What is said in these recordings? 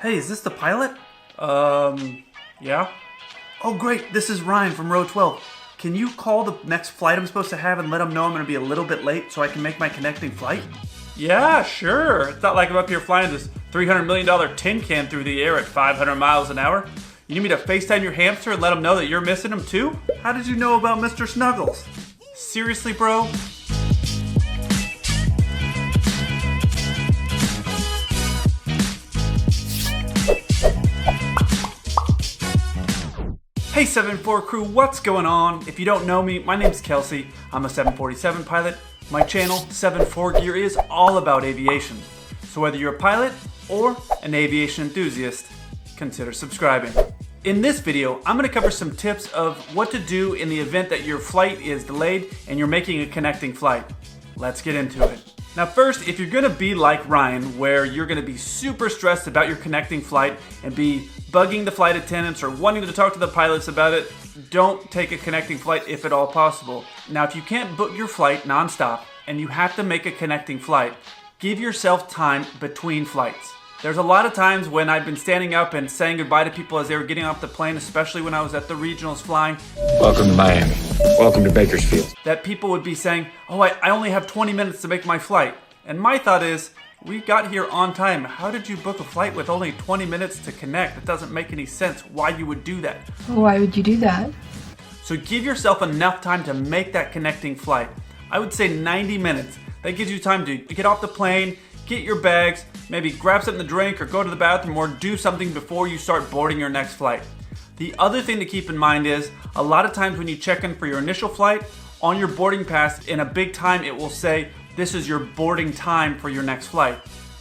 Hey, is this the pilot? Yeah? Oh great, this is Ryan from row 12. Can you call the next flight I'm supposed to have and let them know I'm going to be a little bit late so I can make my connecting flight? Yeah, sure. It's not like I'm up here flying this $300 million tin can through the air at 500 miles an hour. You need me to FaceTime your hamster and let him know that you're missing him too? How did you know about Mr. Snuggles? Seriously, bro? Hey 7-4 crew, what's going on? If you don't know me, my name's Kelsey. I'm a 747 pilot. My channel, 7-4 Gear, is all about aviation. So whether you're a pilot or an aviation enthusiast, consider subscribing. In this video, I'm going to cover some tips of what to do in the event that your flight is delayed and you're making a connecting flight. Let's get into it. Now first, if you're going to be like Ryan, where you're going to be super stressed about your connecting flight and be bugging the flight attendants or wanting to talk to the pilots about it, don't take a connecting flight if at all possible. Now if you can't book your flight nonstop and you have to make a connecting flight, give yourself time between flights. There's a lot of times when I've been standing up and saying goodbye to people as they were getting off the plane, especially when I was at the regionals flying. Welcome to Miami. Welcome to Bakersfield. That people would be saying, oh, I only have 20 minutes to make my flight. And my thought is, we got here on time. How did you book a flight with only 20 minutes to connect? It doesn't make any sense why you would do that. Why would you do that? So give yourself enough time to make that connecting flight. I would say 90 minutes. That gives you time to get off the plane, get your bags, maybe grab something to drink or go to the bathroom or do something before you start boarding your next flight. The other thing to keep in mind is a lot of times when you check in for your initial flight, on your boarding pass in a big time it will say this is your boarding time for your next flight.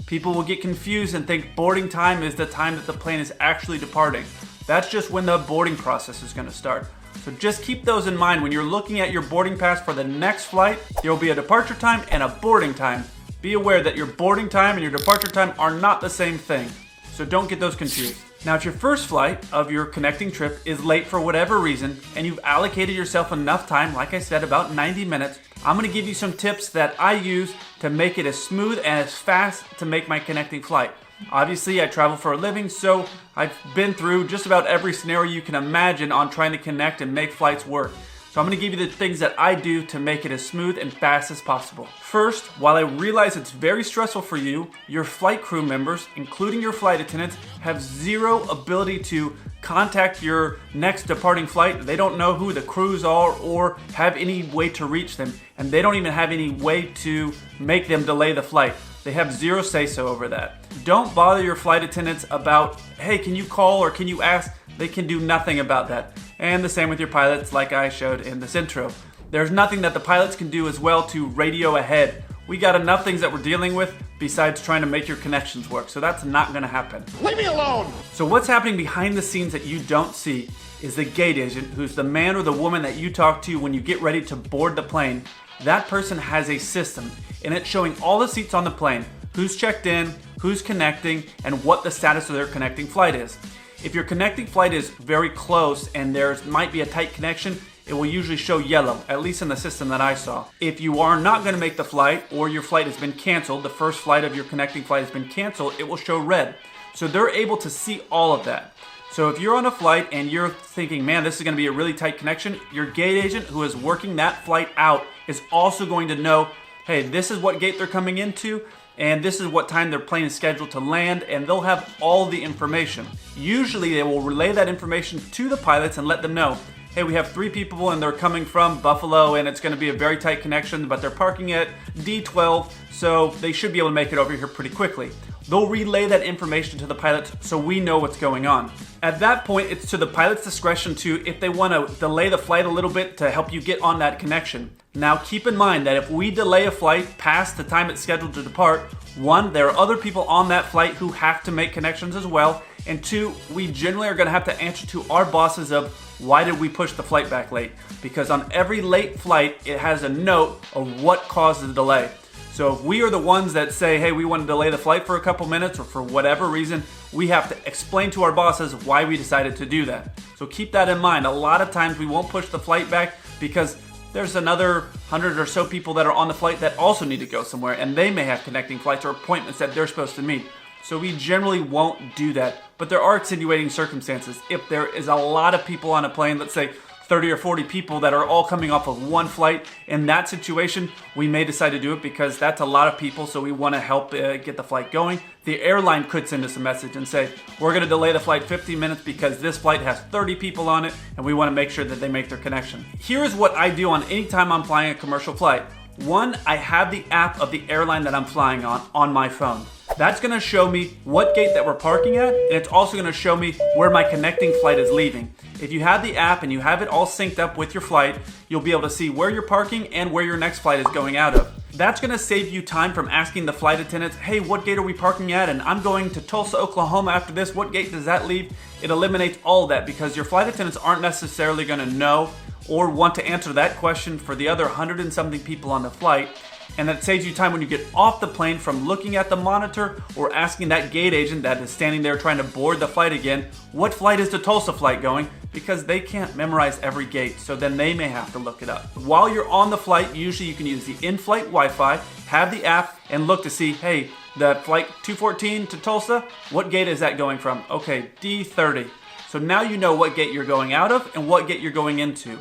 People will get confused and think boarding time is the time that the plane is actually departing. That's just when the boarding process is going to start. So just keep those in mind when you're looking at your boarding pass for the next flight. There will be a departure time and a boarding time. Be aware that your boarding time and your departure time are not the same thing. So don't get those confused. Now if your first flight of your connecting trip is late for whatever reason and you've allocated yourself enough time, like I said, about 90 minutes, I'm going to give you some tips that I use to make it as smooth and as fast to make my connecting flight. Obviously I travel for a living, so I've been through just about every scenario you can imagine on trying to connect and make flights work. So I'm going to give you the things that I do to make it as smooth and fast as possible. First, while I realize it's very stressful for you, your flight crew members, including your flight attendants, have zero ability to contact your next departing flight. They don't know who the crews are or have any way to reach them. And they don't even have any way to make them delay the flight. They have zero say-so over that. Don't bother your flight attendants about, hey, can you call or can you ask? They can do nothing about that. And the same with your pilots, like I showed in this intro. There's nothing that the pilots can do as well to radio ahead. We got enough things that we're dealing with besides trying to make your connections work, so that's not going to happen. Leave me alone! So what's happening behind the scenes that you don't see is the gate agent, who's the man or the woman that you talk to when you get ready to board the plane. That person has a system, and it's showing all the seats on the plane, who's checked in, who's connecting, and what the status of their connecting flight is. If your connecting flight is very close and there might be a tight connection, it will usually show yellow, at least in the system that I saw. If you are not going to make the flight or your flight has been canceled, the first flight of your connecting flight has been canceled, it will show red. So they're able to see all of that. So if you're on a flight and you're thinking, man, this is going to be a really tight connection, your gate agent who is working that flight out is also going to know, hey, this is what gate they're coming into, and this is what time their plane is scheduled to land, and they'll have all the information. Usually they will relay that information to the pilots and let them know, hey, we have 3 people and they're coming from Buffalo and it's going to be a very tight connection, but they're parking at D12, so they should be able to make it over here pretty quickly. They'll relay that information to the pilots so we know what's going on. At that point, it's to the pilot's discretion to, if they want to delay the flight a little bit to help you get on that connection. Now keep in mind that if we delay a flight past the time it's scheduled to depart, 1, there are other people on that flight who have to make connections as well, and 2, we generally are going to have to answer to our bosses of why did we push the flight back late? Because on every late flight, it has a note of what caused the delay. So if we are the ones that say, hey, we want to delay the flight for a couple minutes or for whatever reason, we have to explain to our bosses why we decided to do that. So keep that in mind. A lot of times we won't push the flight back because there's another 100 or so people that are on the flight that also need to go somewhere, and they may have connecting flights or appointments that they're supposed to meet. So we generally won't do that. But there are extenuating circumstances. If there is a lot of people on a plane, let's say 30 or 40 people that are all coming off of one flight, in that situation, we may decide to do it because that's a lot of people, so we want to help get the flight going. The airline could send us a message and say, we're going to delay the flight 15 minutes because this flight has 30 people on it, and we want to make sure that they make their connection. Here's what I do on any time I'm flying a commercial flight. One, I have the app of the airline that I'm flying on my phone. That's going to show me what gate that we're parking at, and it's also going to show me where my connecting flight is leaving. If you have the app and you have it all synced up with your flight, you'll be able to see where you're parking and where your next flight is going out of. That's going to save you time from asking the flight attendants, hey, what gate are we parking at? And I'm going to Tulsa, Oklahoma after this. What gate does that leave? It eliminates all of that because your flight attendants aren't necessarily going to know or want to answer that question for the other 100 and something people on the flight. And that saves you time when you get off the plane from looking at the monitor or asking that gate agent that is standing there trying to board the flight again, what flight is the Tulsa flight going? Because they can't memorize every gate, so then they may have to look it up. While you're on the flight, usually you can use the in-flight Wi-Fi, have the app, and look to see, hey, the flight 214 to Tulsa, what gate is that going from? Okay, D30. So now you know what gate you're going out of and what gate you're going into.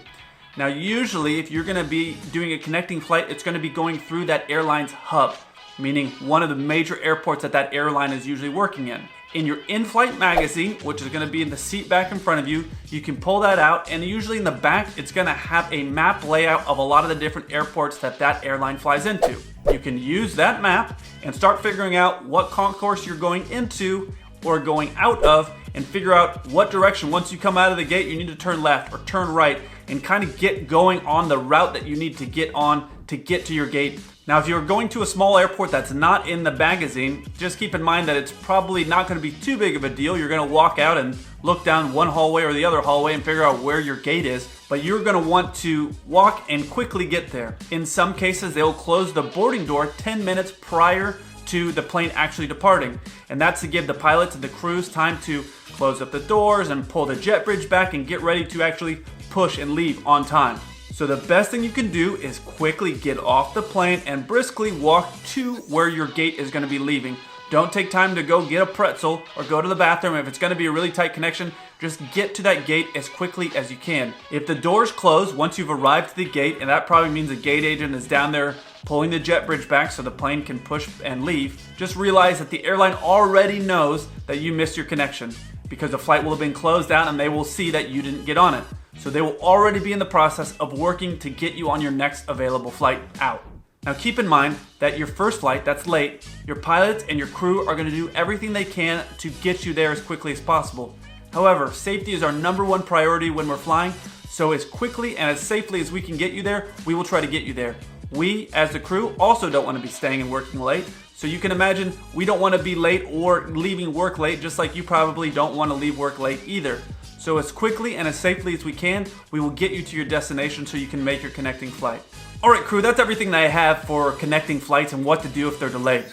Now usually if you're going to be doing a connecting flight, it's going to be going through that airline's hub, meaning one of the major airports that airline is usually working in. In your in-flight magazine, which is going to be in the seat back in front of you, you can pull that out, and usually in the back it's going to have a map layout of a lot of the different airports that airline flies into. You can use that map and start figuring out what concourse you're going into or going out of, and figure out what direction. Once you come out of the gate, you need to turn left or turn right and kind of get going on the route that you need to get on to get to your gate. Now, if you're going to a small airport that's not in the magazine, just keep in mind that it's probably not going to be too big of a deal. You're going to walk out and look down one hallway or the other hallway and figure out where your gate is, but you're going to want to walk and quickly get there. In some cases, they'll close the boarding door 10 minutes prior to the plane actually departing, and that's to give the pilots and the crews time to close up the doors and pull the jet bridge back and get ready to actually push and leave on time. So the best thing you can do is quickly get off the plane and briskly walk to where your gate is going to be leaving. Don't take time to go get a pretzel or go to the bathroom. If it's going to be a really tight connection, just get to that gate as quickly as you can. If the doors close once you've arrived to the gate, and that probably means the gate agent is down there pulling the jet bridge back so the plane can push and leave, just realize that the airline already knows that you missed your connection because the flight will have been closed down and they will see that you didn't get on it. So they will already be in the process of working to get you on your next available flight out. Now keep in mind that your first flight that's late, your pilots and your crew are going to do everything they can to get you there as quickly as possible. However, safety is our number one priority when we're flying, so as quickly and as safely as we can get you there, we will try to get you there. We, as the crew, also don't want to be staying and working late, so you can imagine we don't want to be late or leaving work late, just like you probably don't want to leave work late either. So as quickly and as safely as we can, we will get you to your destination so you can make your connecting flight. Alright crew, that's everything that I have for connecting flights and what to do if they're delayed.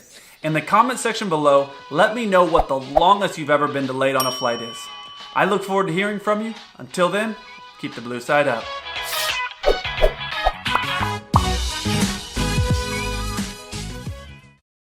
In the comment section below, let me know what the longest you've ever been delayed on a flight is. I look forward to hearing from you. Until then, keep the blue side up.